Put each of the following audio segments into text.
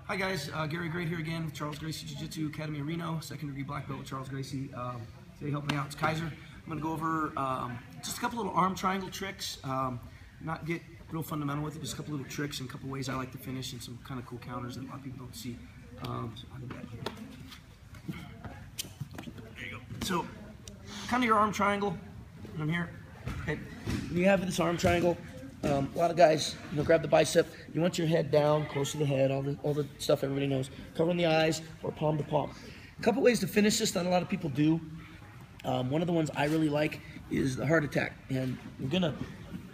Hi guys, Gary Grate here again with Charles Gracie Jiu-Jitsu Academy Reno, 2nd degree black belt with Charles Gracie. Today helping me out, it's Kaiser. I'm going to go over just a couple little arm triangle tricks, not get real fundamental with it, just a couple little tricks and a couple ways I like to finish and some kind of cool counters that a lot of people don't see. There you go. So, kind of your arm triangle, and I'm here. Okay. When you have this arm triangle, a lot of guys, grab the bicep. You want your head down, close to the head, all the stuff everybody knows. Covering the eyes or palm to palm. A couple ways to finish this that a lot of people do. One of the ones I really like is the heart attack. And we're gonna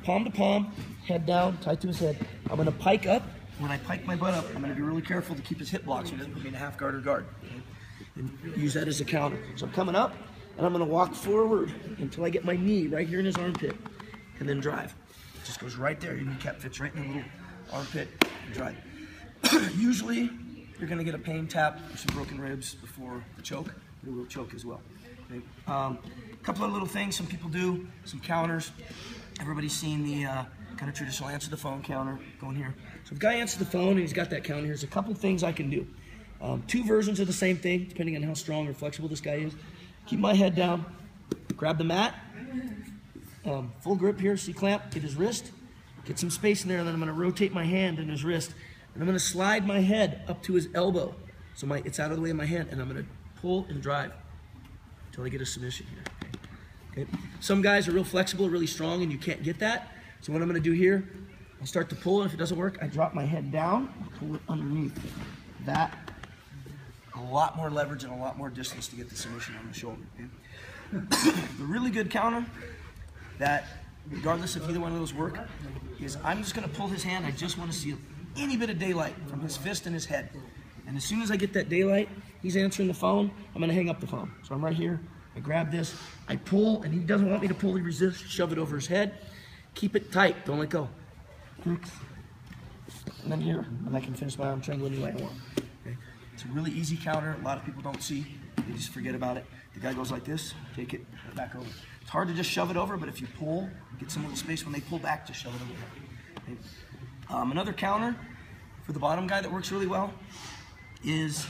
palm to palm, head down, tight to his head. I'm gonna pike up. When I pike my butt up, I'm gonna be really careful to keep his hip blocked so he doesn't put me in a half guard or guard. Okay? And use that as a counter. So I'm coming up, and I'm gonna walk forward until I get my knee right here in his armpit, and then drive. Just goes right there. Your kneecap fits right in the little armpit and drive. Usually, you're going to get a pain tap or some broken ribs before the choke. It will choke as well. Okay. A couple of little things some people do, some counters. Everybody's seen the kind of traditional answer the phone counter going here. So if a guy answers the phone and he's got that counter, here's a couple things I can do. Two versions of the same thing, depending on how strong or flexible this guy is. Keep my head down, grab the mat. Full grip here, C-clamp, get his wrist, get some space in there, and then I'm going to rotate my hand in his wrist, and I'm going to slide my head up to his elbow, so it's out of the way of my hand, and I'm going to pull and drive until I get a submission here. Okay. Some guys are real flexible, really strong, and you can't get that, so what I'm going to do here, I'll start to pull, and if it doesn't work, I drop my head down, pull it underneath. That, a lot more leverage and a lot more distance to get the submission on the shoulder. Okay. The really good counter that, regardless if either one of those work, is I'm just going to pull his hand. I just want to see any bit of daylight from his fist and his head. And as soon as I get that daylight, he's answering the phone, I'm going to hang up the phone. So I'm right here, I grab this, I pull, and he doesn't want me to pull, he resists, shove it over his head. Keep it tight, don't let go. And then here, and I can finish my arm triangle any way I want. Okay? It's a really easy counter, a lot of people don't see, they just forget about it. The guy goes like this, take it, back over. It's hard to just shove it over, but if you pull, get some little space when they pull back, just shove it over. Okay. Another counter for the bottom guy that works really well is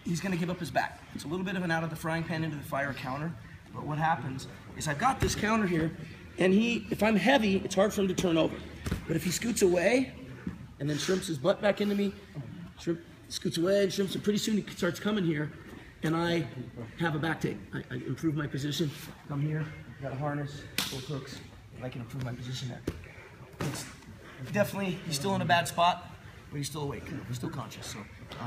he's going to give up his back. It's a little bit of an out of the frying pan into the fire counter, but what happens is I've got this counter here, and if I'm heavy, it's hard for him to turn over. But if he scoots away and then shrimps his butt back into me, scoots away and shrimps it, pretty soon he starts coming here, and I have a back take. I improve my position. Come here, got a harness, both hooks, and I can improve my position there. It's definitely, he's still in a bad spot, but he's still awake, he's still conscious, so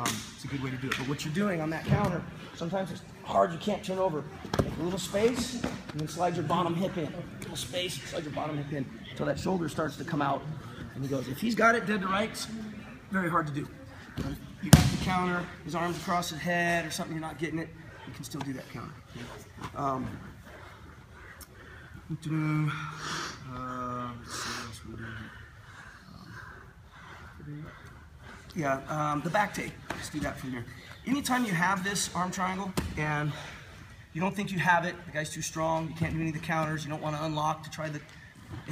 it's a good way to do it. But what you're doing on that counter, sometimes it's hard, you can't turn over. Make a little space, and then slide your bottom hip in. A little space, slide your bottom hip in, until that shoulder starts to come out. And he goes, if he's got it dead to rights, very hard to do. You got the counter, his arms across his head or something, you're not getting it, you can still do that counter. Let's see what else we're doing here. The back take, let's do that from here. Anytime you have this arm triangle and you don't think you have it, the guy's too strong, you can't do any of the counters, you don't want to unlock to try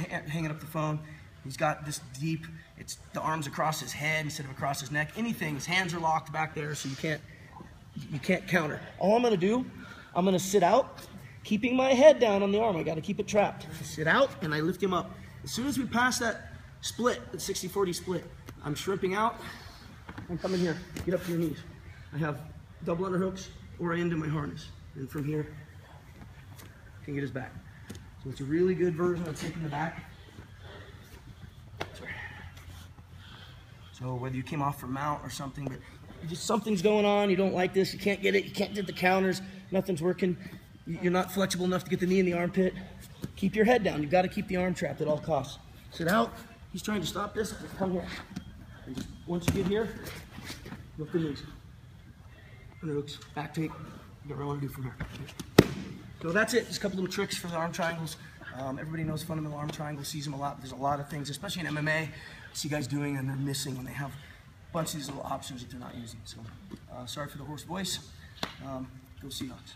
hanging up the phone. He's got this deep, it's the arms across his head instead of across his neck. Anything, his hands are locked back there, so you can't counter. All I'm gonna do, I'm gonna sit out, keeping my head down on the arm. I gotta keep it trapped. Sit out, and I lift him up. As soon as we pass that split, that 60-40 split, I'm shrimping out, I'm coming here, get up to your knees. I have double underhooks or I end in my harness. And from here, I can get his back. So it's a really good version of taking the back. So whether you came off for mount or something, but just something's going on, you don't like this, you can't get it, you can't get the counters, nothing's working, you're not flexible enough to get the knee in the armpit, keep your head down. You've got to keep the arm trapped at all costs. Sit out. He's trying to stop this. Come here. And just, once you get here, lift the knees. Underhooks, back take, whatever I want to do from here. So that's it. Just a couple little tricks for the arm triangles. Everybody knows fundamental arm triangle, sees them a lot. There's a lot of things, especially in MMA, I see guys doing and they're missing when they have a bunch of these little options that they're not using. So sorry for the hoarse voice. Go Seahawks.